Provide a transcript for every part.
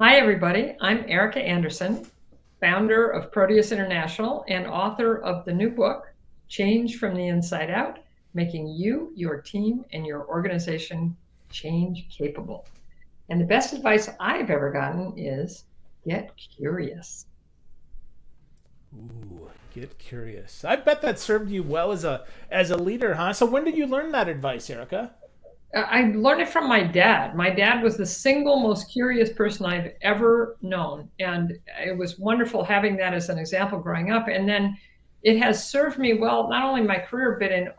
Hi, everybody. I'm Erika Andersen, founder of Proteus International and author of the new book, Change from the Inside Out, Making You, Your Team, and Your Organization Change Capable. And the best advice I've ever gotten is get curious. Ooh, get curious. I bet that served you well as a leader, huh? So when did you learn that advice, Erica? I learned it from my dad. My dad was the single most curious person I've ever known. And it was wonderful having that as an example growing up. And then it has served me well, not only in my career, but in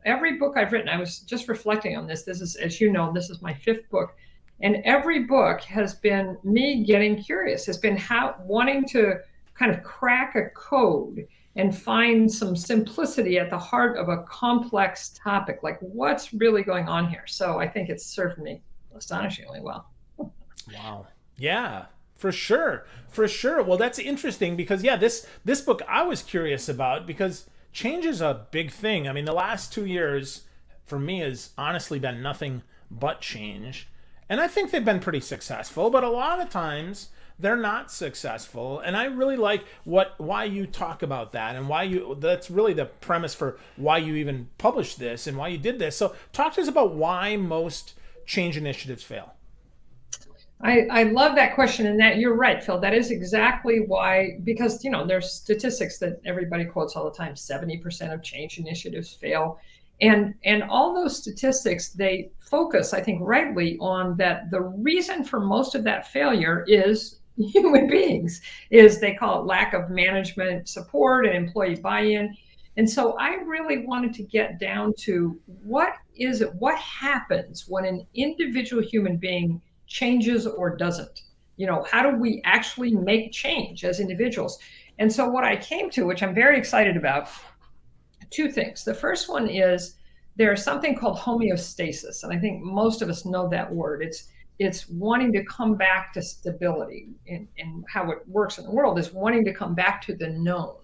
every book I've written. I was just reflecting on this. This is, as you know, this is my fifth book. And every book has been me getting curious, has been how wanting to kind of crack a code and find some simplicity at the heart of a complex topic, like what's really going on here. So I think it's served me astonishingly well. Wow. Yeah, for sure. For sure. Well, that's interesting because yeah, this book I was curious about because change is a big thing. I mean, the last 2 years for me has honestly been nothing but change. And I think they've been pretty successful, but a lot of times they're not successful. And I really like why you talk about that and why you that's really the premise for why you even published this and why you did this. So talk to us about why most change initiatives fail. I love that question, and that you're right, Phil. That is exactly why, because there's statistics that everybody quotes all the time. 70% of change initiatives fail, and all those statistics, they focus, I think, rightly on that. The reason for most of that failure is human beings. Is they call it lack of management support and employee buy-in. And so I really wanted to get down to what happens when an individual human being changes or doesn't. How do we actually make change as individuals? And so what I came to, which I'm very excited about, two things. The first one is there's something called homeostasis, and I think most of us know that word. It's wanting to come back to stability, and how it works in the world is wanting to come back to the known.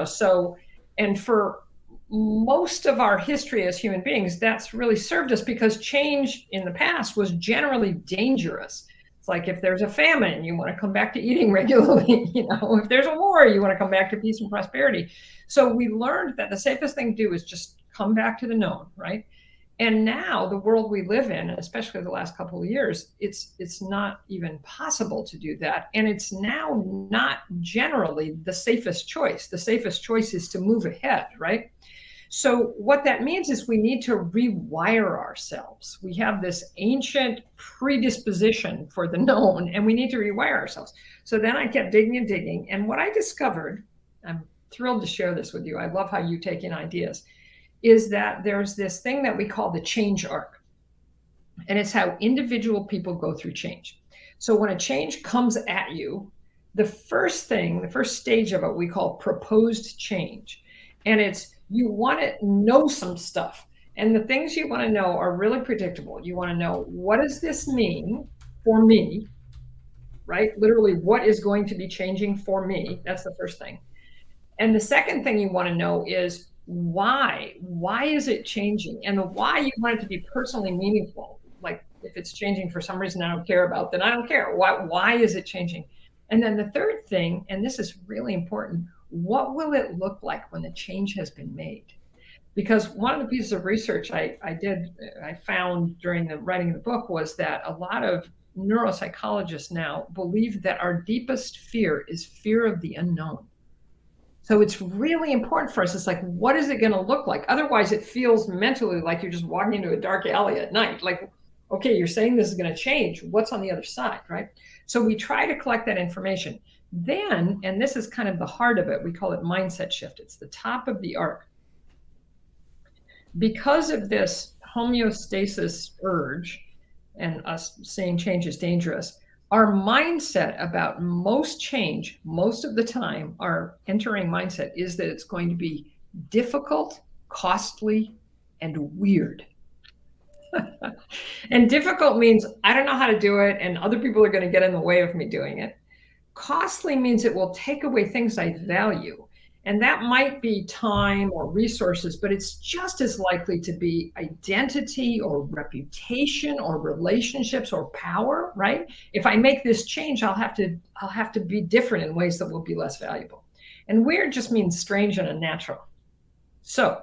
So, and for most of our history as human beings, that's really served us because change in the past was generally dangerous. It's like if there's a famine, you want to come back to eating regularly. If there's a war, you want to come back to peace and prosperity. So we learned that the safest thing to do is just come back to the known, right? And now the world we live in, especially the last couple of years, it's not even possible to do that. And it's now not generally the safest choice. The safest choice is to move ahead, right? So what that means is we need to rewire ourselves. We have this ancient predisposition for the known, and we need to rewire ourselves. So then I kept digging and digging. And what I discovered, I'm thrilled to share this with you. I love how you take in ideas, is that there's this thing that we call the change arc. And it's how individual people go through change. So when a change comes at you, the first stage of it, we call proposed change. And it's, you want to know some stuff. And the things you want to know are really predictable. You want to know, what does this mean for me? Right? Literally, what is going to be changing for me? That's the first thing. And the second thing you want to know is why? Why is it changing? And the why, you want it to be personally meaningful. Like if it's changing for some reason I don't care about, then I don't care. Why is it changing? And then the third thing, and this is really important, what will it look like when the change has been made? Because one of the pieces of research I found during the writing of the book was that a lot of neuropsychologists now believe that our deepest fear is fear of the unknown. So it's really important for us. It's like, what is it going to look like? Otherwise, it feels mentally like you're just walking into a dark alley at night. Like, okay, you're saying this is going to change. What's on the other side, right? So we try to collect that information. Then, and this is kind of the heart of it, we call it mindset shift. It's the top of the arc. Because of this homeostasis urge and us saying change is dangerous, our mindset about most change, most of the time, our entering mindset is that it's going to be difficult, costly, and weird. And difficult means I don't know how to do it, and other people are going to get in the way of me doing it. Costly means it will take away things I value. And that might be time or resources, but it's just as likely to be identity or reputation or relationships or power, right? If I make this change, I'll have to be different in ways that will be less valuable. And weird just means strange and unnatural. So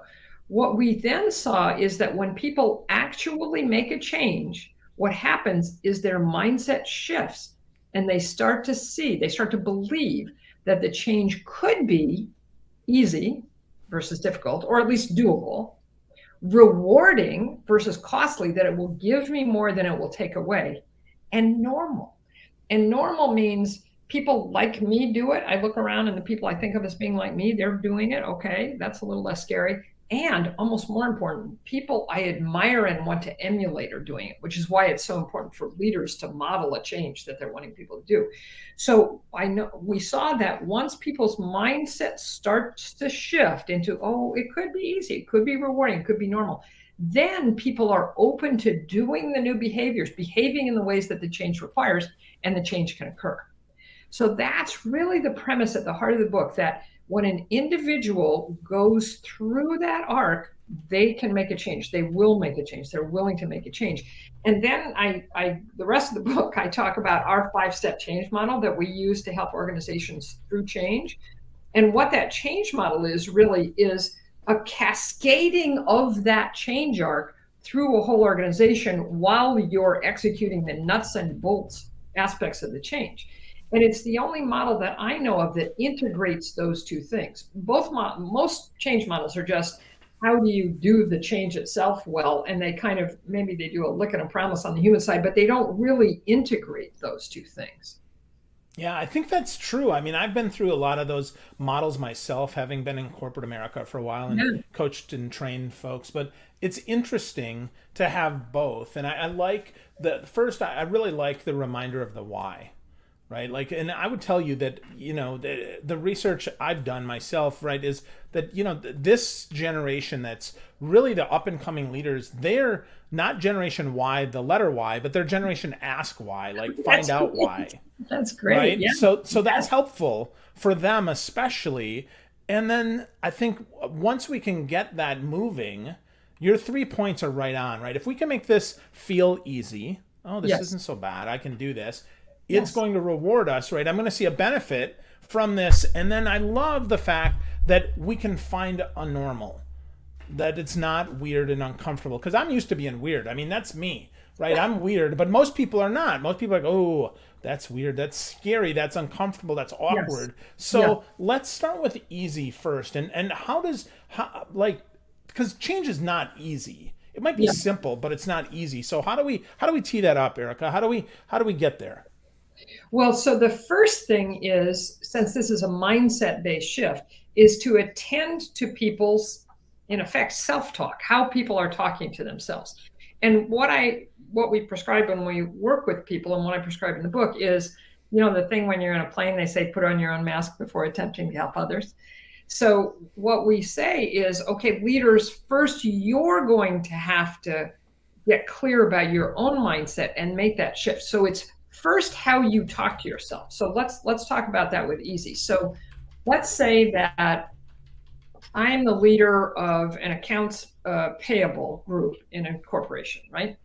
what we then saw is that when people actually make a change, what happens is their mindset shifts and they start to believe that the change could be easy versus difficult, or at least doable, rewarding versus costly, that it will give me more than it will take away, and normal. And normal means people like me do it. I look around and the people I think of as being like me, they're doing it. Okay, that's a little less scary. And almost more important, people I admire and want to emulate are doing it, which is why it's so important for leaders to model a change that they're wanting people to do. So I know we saw that once people's mindset starts to shift into, oh, it could be easy, it could be rewarding, it could be normal, then people are open to doing the new behaviors, behaving in the ways that the change requires, and the change can occur. So that's really the premise at the heart of the book, that when an individual goes through that arc, they can make a change. They will make a change. They're willing to make a change. And then the rest of the book, I talk about our 5-step change model that we use to help organizations through change. And what that change model is really is a cascading of that change arc through a whole organization while you're executing the nuts and bolts aspects of the change. And it's the only model that I know of that integrates those two things. Most change models are just, how do you do the change itself well? And they kind of, maybe they do a lick and a promise on the human side, but they don't really integrate those two things. Yeah, I think that's true. I mean, I've been through a lot of those models myself, having been in corporate America for a while and Yeah. coached and trained folks. But it's interesting to have both. And I like I really like the reminder of the why, right? Like, and I would tell you that, the research I've done myself, right, is that, this generation that's really the up and coming leaders, they're not generation Y, the letter Y, but they're generation ask why, like find That's out great. why. That's great. Right. Yeah. So that's helpful for them, especially. And then I think once we can get that moving, your 3 points are right on, right? If we can make this feel easy, oh, this Yes. isn't so bad, I can do this. It's Yes. going to reward us, right? I'm going to see a benefit from this. And then I love the fact that we can find a normal, that it's not weird and uncomfortable. Because I'm used to being weird. I mean, that's me, right? I'm weird, but most people are not. Most people are like, oh, that's weird, that's scary, that's uncomfortable, that's awkward. Yes. So Yeah. let's start with easy first. And because change is not easy. It might be Yeah. simple, but it's not easy. So how do we tee that up, Erika? How do we get there? Well, so the first thing is, since this is a mindset-based shift, is to attend to people's, in effect, self-talk, how people are talking to themselves. And what we prescribe when we work with people, and what I prescribe in the book is, the thing when you're in a plane, they say, put on your own mask before attempting to help others. So what we say is, okay, leaders, first, you're going to have to get clear about your own mindset and make that shift. So it's first how you talk to yourself. So let's talk about that with easy. So let's say that I'm the leader of an accounts payable group in a corporation, right?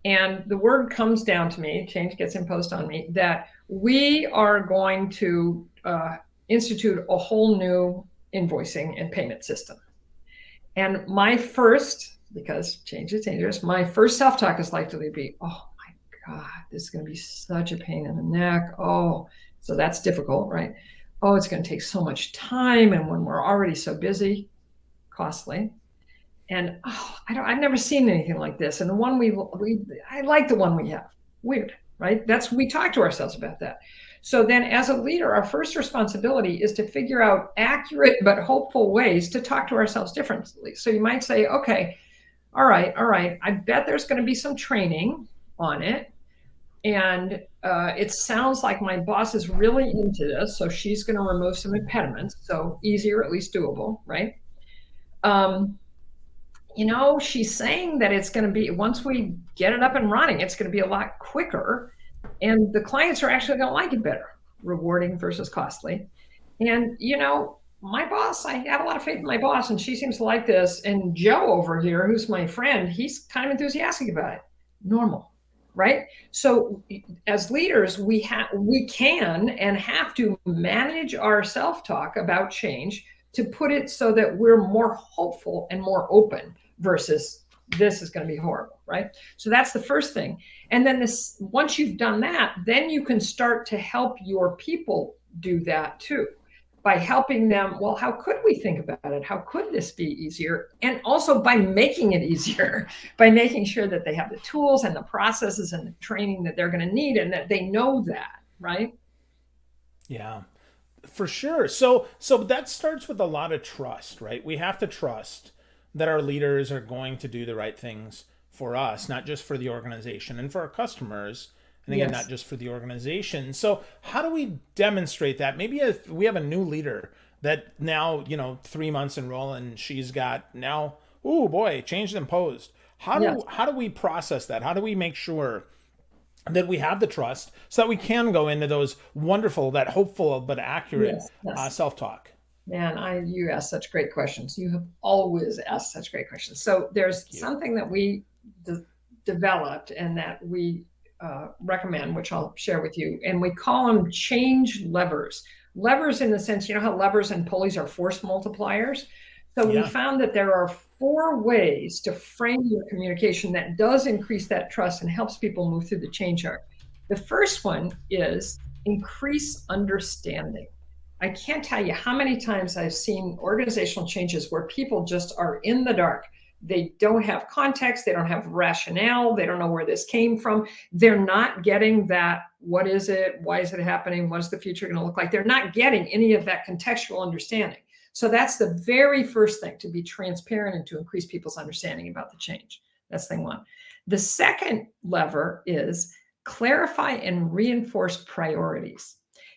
And the word comes down to me, change gets imposed on me, that we are going to institute a whole new invoicing and payment system. And because change is dangerous, my first self-talk is likely to be, oh my God, this is going to be such a pain in the neck. Oh, so that's difficult, right? Oh, it's going to take so much time. And when we're already so busy, costly. And I've never seen anything like this. And the one I like the one we have. Weird, right? We talk to ourselves about that. So then as a leader, our first responsibility is to figure out accurate but hopeful ways to talk to ourselves differently. So you might say, okay, all right, I bet there's going to be some training on it. And it sounds like my boss is really into this. So she's going to remove some impediments. So easy, or at least doable, right? She's saying that it's going to be, once we get it up and running, it's going to be a lot quicker. And the clients are actually going to like it better, rewarding versus costly. And, my boss, I have a lot of faith in my boss, and she seems to like this. And Joe over here, who's my friend, he's kind of enthusiastic about it. Normal, right? So as leaders, we can and have to manage our self-talk about change to put it so that we're more hopeful and more open versus this is going to be horrible, right? So that's the first thing. And then this, once you've done that, then you can start to help your people do that too, by helping them. Well, how could we think about it? How could this be easier? And also by making it easier, by making sure that they have the tools and the processes and the training that they're going to need, and that they know that, right? Yeah, for sure. So that starts with a lot of trust, right? We have to trust that our leaders are going to do the right things for us, not just for the organization and for our customers. And again, not Yes. just for the organization. So how do we demonstrate that? Maybe if we have a new leader that now, 3 months in role and she's got now, oh boy, changed and imposed. Yes. How do we process that? How do we make sure that we have the trust so that we can go into those wonderful, that hopeful but accurate Yes. Yes. self-talk? Man, you ask such great questions. You have always asked such great questions. So there's Thank you. something that we developed and that we recommend, which I'll share with you, and we call them change levers. Levers in the sense, you know how levers and pulleys are force multipliers. So we Yeah. found that there are 4 ways to frame your communication that does increase that trust and helps people move through the change arc. The first one is increase understanding. I can't tell you how many times I've seen organizational changes where people just are in the dark. They don't have context, they don't have rationale, they don't know where this came from. They're not getting that. What is it? Why is it happening? What is the future going to look like? They're not getting any of that contextual understanding. So that's the very first thing, to be transparent and to increase people's understanding about the change. That's thing one. The second lever is clarify and reinforce priorities.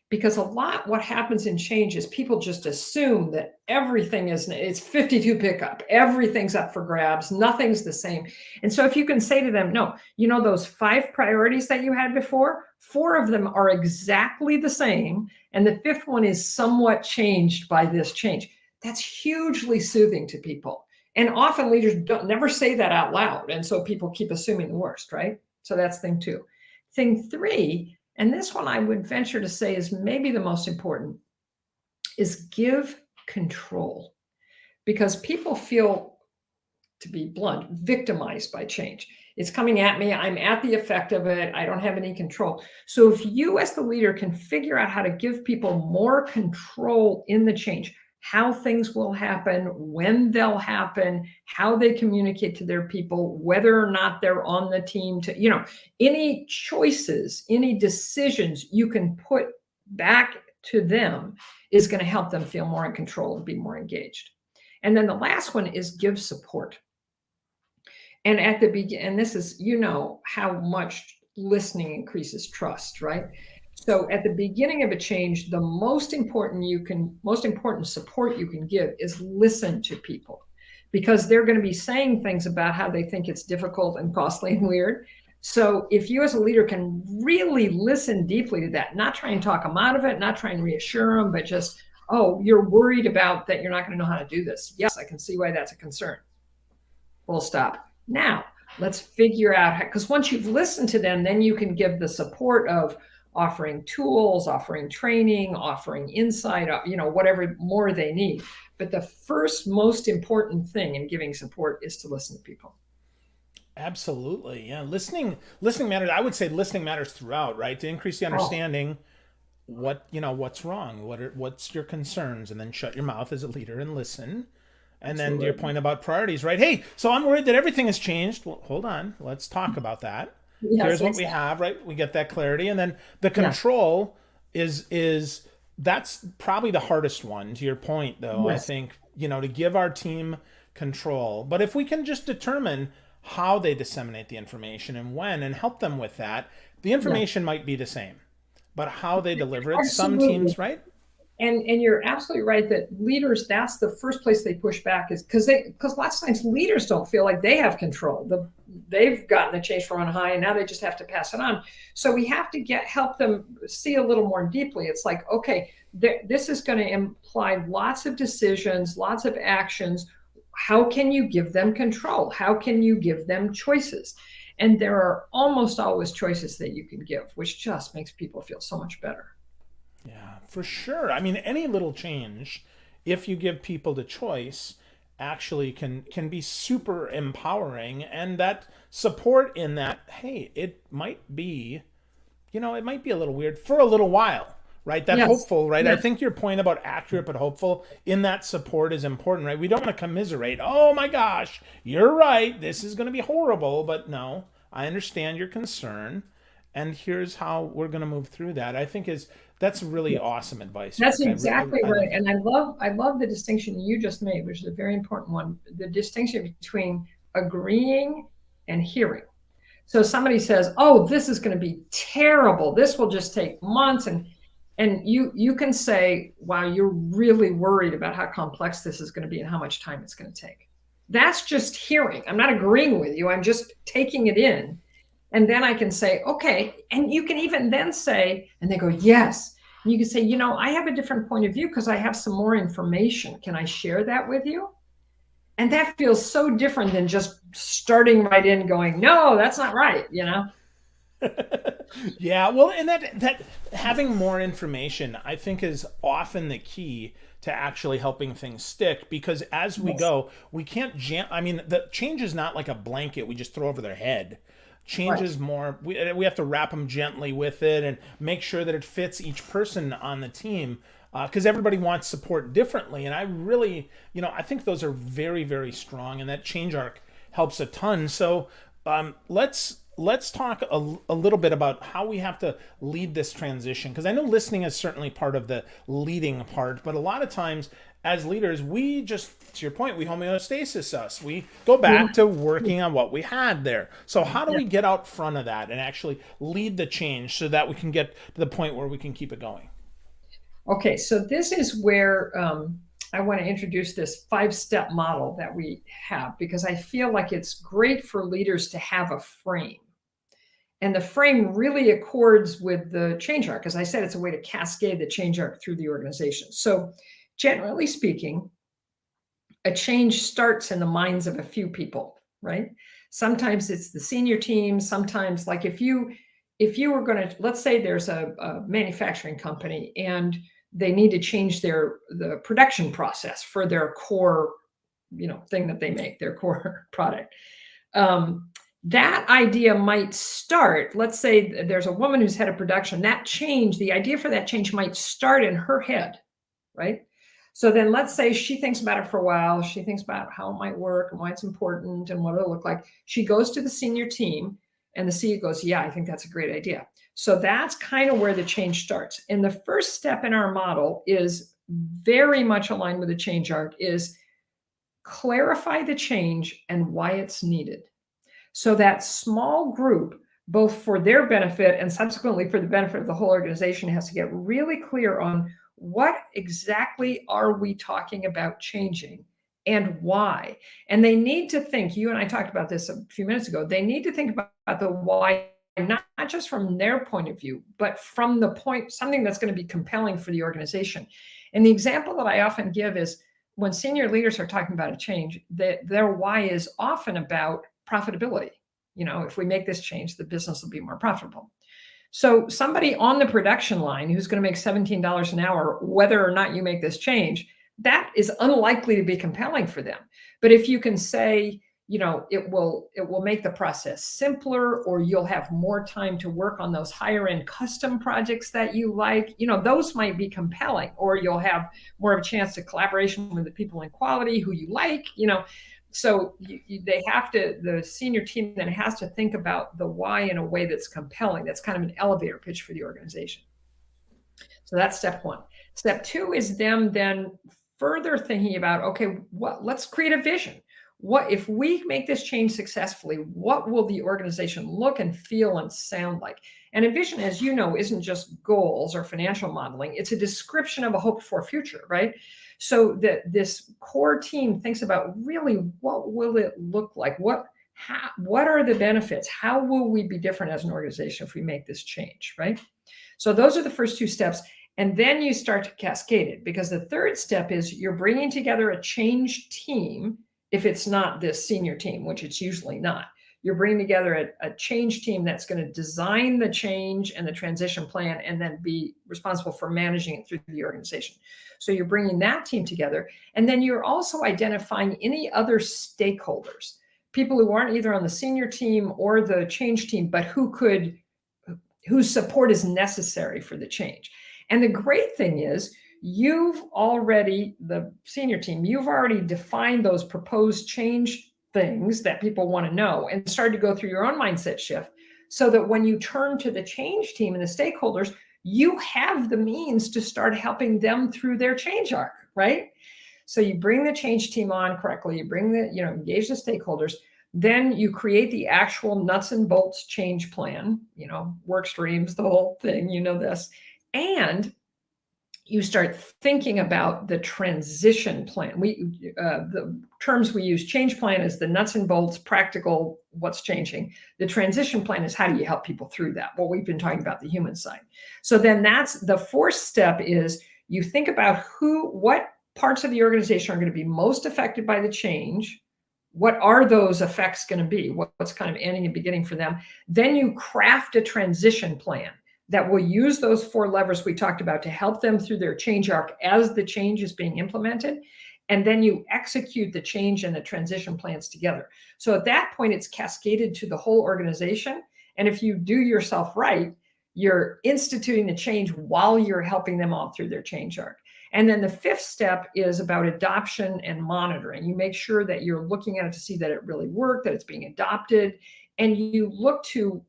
Because a lot what happens in change is people just assume that everything is, it's 52 pickup, everything's up for grabs, nothing's the same. And so if you can say to them, no, those 5 priorities that you had before, 4 of them are exactly the same, and the 5th one is somewhat changed by this change. That's hugely soothing to people. And often leaders don't never say that out loud, and so people keep assuming the worst, right? So that's thing 2. Thing 3, and this one I would venture to say is maybe the most important, is give control. Because people feel, to be blunt, victimized by change. It's coming at me. I'm at the effect of it. I don't have any control. So if you as the leader can figure out how to give people more control in the change, how things will happen, when they'll happen, how they communicate to their people, whether or not they're on the team, to, any choices, any decisions you can put back to them is going to help them feel more in control and be more engaged. And then the last one is give support. And at the beginning, and this is, how much listening increases trust, right? So at the beginning of a change, the most important support you can give is listen to people, because they're going to be saying things about how they think it's difficult and costly and weird. So if you as a leader can really listen deeply to that, not try and talk them out of it, not try and reassure them, but just, oh, you're worried about that, you're not going to know how to do this. Yes, I can see why that's a concern. Full stop. Now, let's figure out how, because once you've listened to them, then you can give the support of offering tools, offering training, offering insight, whatever more they need. But the first most important thing in giving support is to listen to people. Absolutely. Yeah. Listening matters. I would say listening matters throughout, right? To increase the Oh, understanding what's wrong, what's your concerns, and then shut your mouth as a leader and listen. And then to your absolutely. point about priorities, right? Hey, so I'm worried that everything has changed. Well, hold on. Let's talk about that. Yes, Here's what we exactly. have, right? We get that clarity. And then the Yeah. control is that's probably the hardest one, to your point though. I Yes. think, to give our team control. But if we can just determine how they disseminate the information and when and help them with that, the Yeah. information might be the same. But how they deliver it, some Absolutely. teams, right? And you're absolutely right that leaders, that's the first place they push back, is because lots of times leaders don't feel like they have control. They've gotten the change from on high, and now they just have to pass it on. So we have to help them see a little more deeply. It's like, okay, this is going to imply lots of decisions, lots of actions. How can you give them control? How can you give them choices? And there are almost always choices that you can give, which just makes people feel so much better. Yeah, for sure. I mean, any little change, if you give people the choice, actually can be super empowering, and that support in that, hey, it might be, it might be a little weird for a little while, right? That Yes. hopeful, right? I Yeah. think your point about accurate but hopeful in that support is important, right? We don't want to commiserate. Oh my gosh, you're right. This is going to be horrible, but no, I understand your concern, and here's how we're going to move through that. I think is that's really awesome advice, That's Eric. exactly I right. love And that. I love the distinction you just made, which is a very important one. The distinction between agreeing and hearing. So somebody says, "Oh, this is going to be terrible. This will just take months," and you can say, "Wow, you're really worried about how complex this is going to be and how much time it's going to take." That's just hearing. I'm not agreeing with you. I'm just taking it in. And then I can say, okay. And you can even then say, and they go, yes. And you can say, I have a different point of view because I have some more information. Can I share that with you? And that feels so different than just starting right in going, no, that's not right. Yeah, well, and that having more information, I think, is often the key to actually helping things stick. Because as we Yes. go, we can't jam. I mean, the change is not like a blanket we just throw over their head. Change Right. is more. We have to wrap them gently with it and make sure that it fits each person on the team. Because everybody wants support differently, and I really, I think those are very, very strong, and that change arc helps a ton. So let's talk a little bit about how we have to lead this transition, because I know listening is certainly part of the leading part, but a lot of times as leaders we just, to your point, we homeostasis us, we go Yeah. back to working on what we had there. So how do Yeah. we get out front of that and actually lead the change so that we can get to the point where we can keep it going? Okay. So this is where I want to introduce this 5-step model that we have, because I feel like it's great for leaders to have a frame. And the frame really accords with the change arc. As I said, it's a way to cascade the change arc through the organization. So, generally speaking, a change starts in the minds of a few people, right? Sometimes it's the senior team. Sometimes, like if you were going to, let's say there's a manufacturing company and they need to change the production process for their core, thing that they make, their core product. um, that idea might start, let's say there's a woman who's head of production, the idea for that change might start in her head, right? So then let's say she thinks about it for a while. She thinks about how it might work and why it's important and what it'll look like. She goes to the senior team and the CEO goes, yeah, I think that's a great idea. So that's kind of where the change starts. And the first step in our model is very much aligned with the change arc, is clarify the change and why it's needed. So that small group, both for their benefit and subsequently for the benefit of the whole organization, has to get really clear on what exactly are we talking about changing and why. And they need to think, you and I talked about this a few minutes ago, they need to think about the why, not just from their point of view, but from the point, something that's going to be compelling for the organization. And the example that I often give is when senior leaders are talking about a change, their why is often about profitability. If we make this change, the business will be more profitable. So somebody on the production line who's going to make $17 an hour, whether or not you make this change, that is unlikely to be compelling for them. But if you can say, it will make the process simpler, or you'll have more time to work on those higher end custom projects that you like, those might be compelling, or you'll have more of a chance to collaboration with the people in quality who you like. So the senior team then has to think about the why in a way that's compelling. That's kind of an elevator pitch for the organization. So that's step one. Step two is them then further thinking about, okay, let's create a vision. what if we make this change successfully, what will the organization look and feel and sound like? And a vision, as you know, isn't just goals or financial modeling. It's a description of a hoped for future, right? So that this core team thinks about really what will it look like? What are the benefits? How will we be different as an organization if we make this change, right? So those are the first two steps. And then you start to cascade it, because the third step is you're bringing together a change team. If it's not this senior team, which it's usually not, you're bringing together a change team that's going to design the change and the transition plan and then be responsible for managing it through the organization. So you're bringing that team together. And then you're also identifying any other stakeholders, people who aren't either on the senior team or the change team, but whose support is necessary for the change. And the great thing is, the senior team, you've already defined those proposed change things that people want to know and started to go through your own mindset shift, so that when you turn to the change team and the stakeholders, you have the means to start helping them through their change arc, right? So you bring the change team on correctly, you engage the stakeholders, then you create the actual nuts and bolts change plan, work streams, the whole thing, this. And you start thinking about the transition plan. The terms we use, change plan is the nuts and bolts, practical, what's changing. The transition plan is how do you help people through that? Well, we've been talking about the human side. So then that's the fourth step, is you think about what parts of the organization are going to be most affected by the change. What are those effects going to be? What's kind of ending and beginning for them? Then you craft a transition plan that will use those 4 levers we talked about to help them through their change arc as the change is being implemented. And then you execute the change and the transition plans together. So at that point, it's cascaded to the whole organization. And if you do yourself right, you're instituting the change while you're helping them all through their change arc. And then the 5th step is about adoption and monitoring. You make sure that you're looking at it to see that it really worked, that it's being adopted, and you look to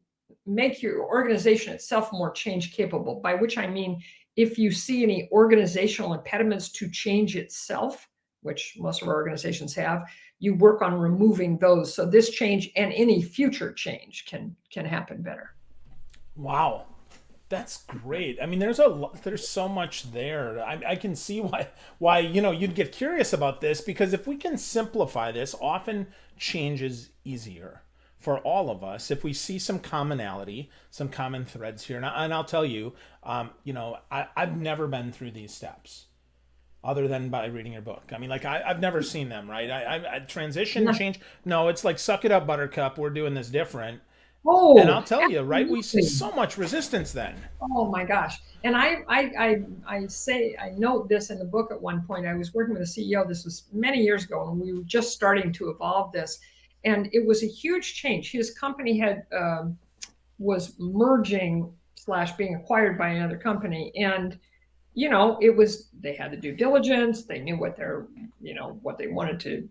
make your organization itself more change capable, by which I mean, if you see any organizational impediments to change itself, which most of our organizations have, you work on removing those, so this change and any future change can happen better. Wow. That's great. I mean, there's so much there. I can see why you'd get curious about this, because if we can simplify this, often change is easier for all of us if we see some commonality, some common threads here. And I'll tell you, I've never been through these steps other than by reading your book. I mean, I've never seen them, right? I transition, change. No, it's like, suck it up, buttercup. We're doing this different. Oh, and I'll tell absolutely. you, right? We see so much resistance then. Oh my gosh. And I note this in the book at one point. I was working with a CEO. This was many years ago, and we were just starting to evolve this. And it was a huge change. His company was merging / being acquired by another company. And, they had to do diligence. They knew what they wanted to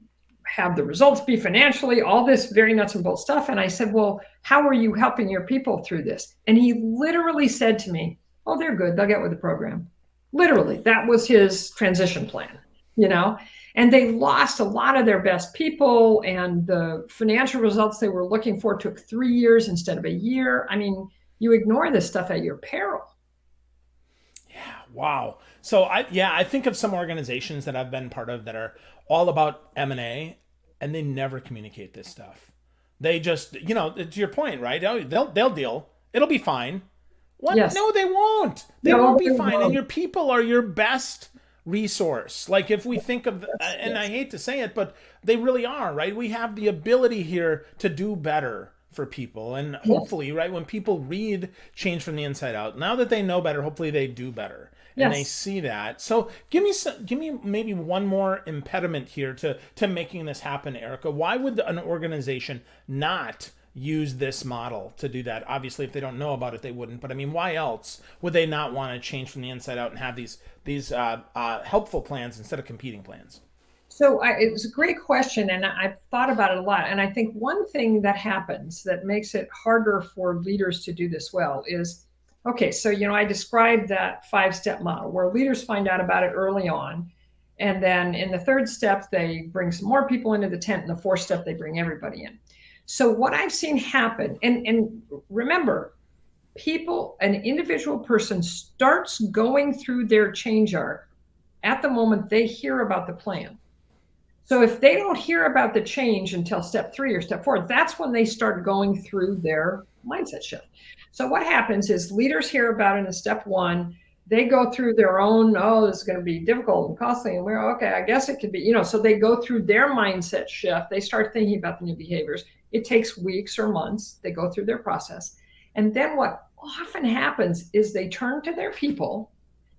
have the results be financially, all this very nuts and bolts stuff. And I said, well, how are you helping your people through this? And he literally said to me, oh, they're good. They'll get with the program. Literally, that was his transition plan, and they lost a lot of their best people, and the financial results they were looking for took 3 years instead of a year. I mean, you ignore this stuff at your peril. Yeah. Wow. So I think of some organizations that I've been part of that are all about M&A, and they never communicate this stuff. They just, to your point, right? Oh, they'll deal. It'll be fine. What? Yes. No, they won't. They won't be fine. And your people are your best resource. Like, if we think of, and I hate to say it, but they really are, right? We have the ability here to do better for people. And hopefully, right, when people read Change from the Inside Out, now that they know better, hopefully they do better. And they see that. So give me maybe one more impediment here to making this happen, Erika. Why would an organization not use this model to do that? Obviously, if they don't know about it, they wouldn't. But I mean, why else would they not want to change from the inside out and have these helpful plans instead of competing plans? So it was a great question, and I've thought about it a lot. And I think one thing that happens that makes it harder for leaders to do this well is, okay, so I described that 5-step model where leaders find out about it early on, And then in the third step, they bring some more people into the tent. In the fourth step, they bring everybody in. So what I've seen happen, and remember, people, an individual person starts going through their change arc at the moment they hear about the plan. So if they don't hear about the change until step 3 or step 4, that's when they start going through their mindset shift. So what happens is leaders hear about it in step 1. They go through their own, oh, this is going to be difficult and costly. And we're okay, I guess it could be, so they go through their mindset shift. They start thinking about the new behaviors. It takes weeks or months. They go through their process. And then what often happens is they turn to their people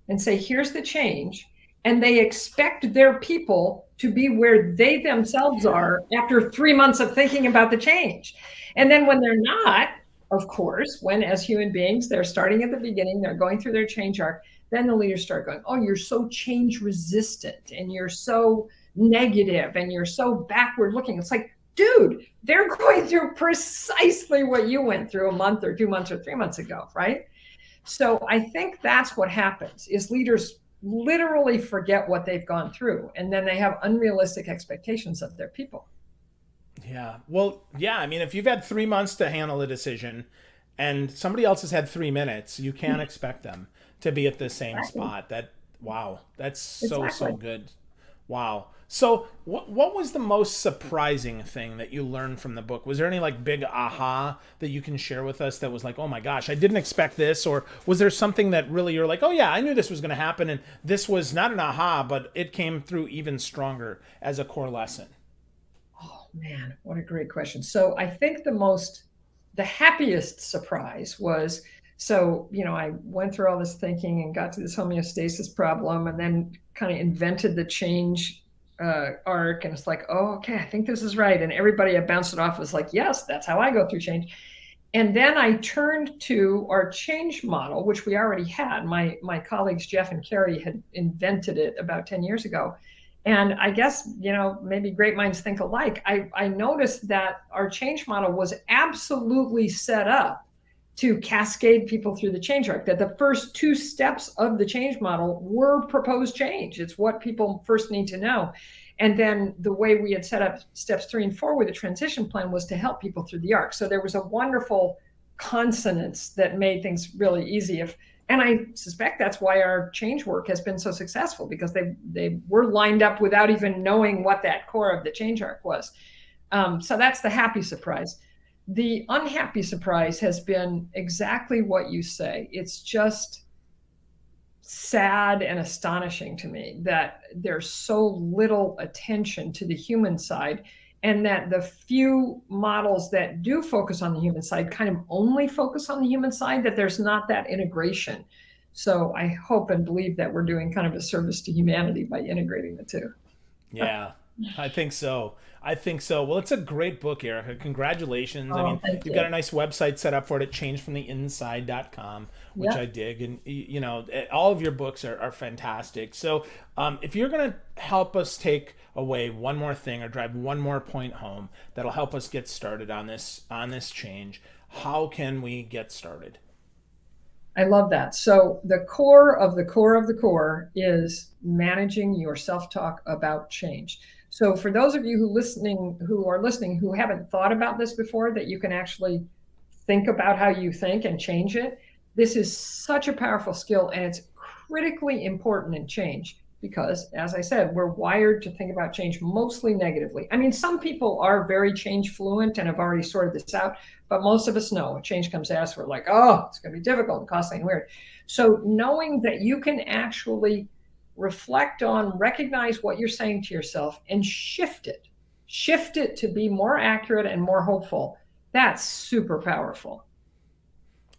and say, here's the change. And they expect their people to be where they themselves are after 3 months of thinking about the change. And then when they're not, of course, when as human beings, they're starting at the beginning, they're going through their change arc, then the leaders start going, oh, you're so change resistant and you're so negative and you're so backward looking. It's like, dude, they're going through precisely what you went through a month or 2 months or 3 months ago, right? So I think that's what happens is leaders literally forget what they've gone through, and then they have unrealistic expectations of their people. Yeah. Well, yeah. I mean, if you've had 3 months to handle a decision and somebody else has had 3 minutes, you can't expect them to be at the same spot. Wow, that's so good. Wow. So what was the most surprising thing that you learned from the book? Was there any like big aha that you can share with us that was like, oh my gosh, I didn't expect this? Or was there something that really you're like, oh yeah, I knew this was going to happen. And this was not an aha, but it came through even stronger as a core lesson? Oh man, what a great question. So I think the happiest surprise was, I went through all this thinking and got to this homeostasis problem and then kind of invented the change arc. And it's like, oh, okay, I think this is right. And everybody I bounced it off was like, yes, that's how I go through change. And then I turned to our change model, which we already had. My colleagues, Jeff and Carrie, had invented it about 10 years ago. And I guess, maybe great minds think alike. I noticed that our change model was absolutely set up to cascade people through the change arc, that the first 2 steps of the change model were proposed change. It's what people first need to know. And then the way we had set up steps 3 and 4 with the transition plan was to help people through the arc. So there was a wonderful consonance that made things really easy. And I suspect that's why our change work has been so successful, because they were lined up without even knowing what that core of the change arc was. So that's the happy surprise. The unhappy surprise has been exactly what you say. It's just sad and astonishing to me that there's so little attention to the human side, and that the few models that do focus on the human side kind of only focus on the human side, that there's not that integration. So I hope and believe that we're doing kind of a service to humanity by integrating the two. Yeah, I think so. I think so. Well, it's a great book, Erika. Congratulations. I mean, you've got a nice website set up for it at changefromtheinside.com, which I dig. And, all of your books are fantastic. So if you're going to help us take away one more thing or drive one more point home that'll help us get started on this change, how can we get started? I love that. So the core of the core of the core is managing your self-talk about change. So for those of you who are listening who haven't thought about this before, that you can actually think about how you think and change it, this is such a powerful skill, and it's critically important in change because, as I said, we're wired to think about change mostly negatively. I mean, some people are very change fluent and have already sorted this out, but most of us know when change comes at us, we're like, oh, it's going to be difficult and costly and weird. So knowing that you can actually reflect on, recognize what you're saying to yourself and shift it to be more accurate and more hopeful, that's super powerful.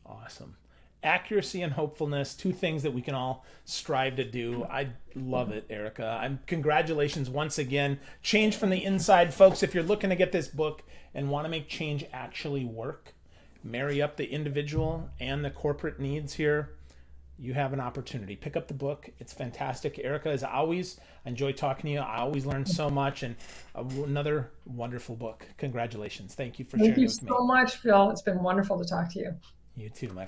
Awesome. Accuracy and hopefulness, 2 things that we can all strive to do. I love it, Erika. Congratulations once again. Change from the inside, folks. If you're looking to get this book and want to make change actually work, marry up the individual and the corporate needs here, you have an opportunity. Pick up the book. It's fantastic. Erika, as always, I enjoy talking to you. I always learn so much, and another wonderful book. Congratulations. Thank you for sharing it with me. Thank you so much, Phil. It's been wonderful to talk to you. You too, my friend.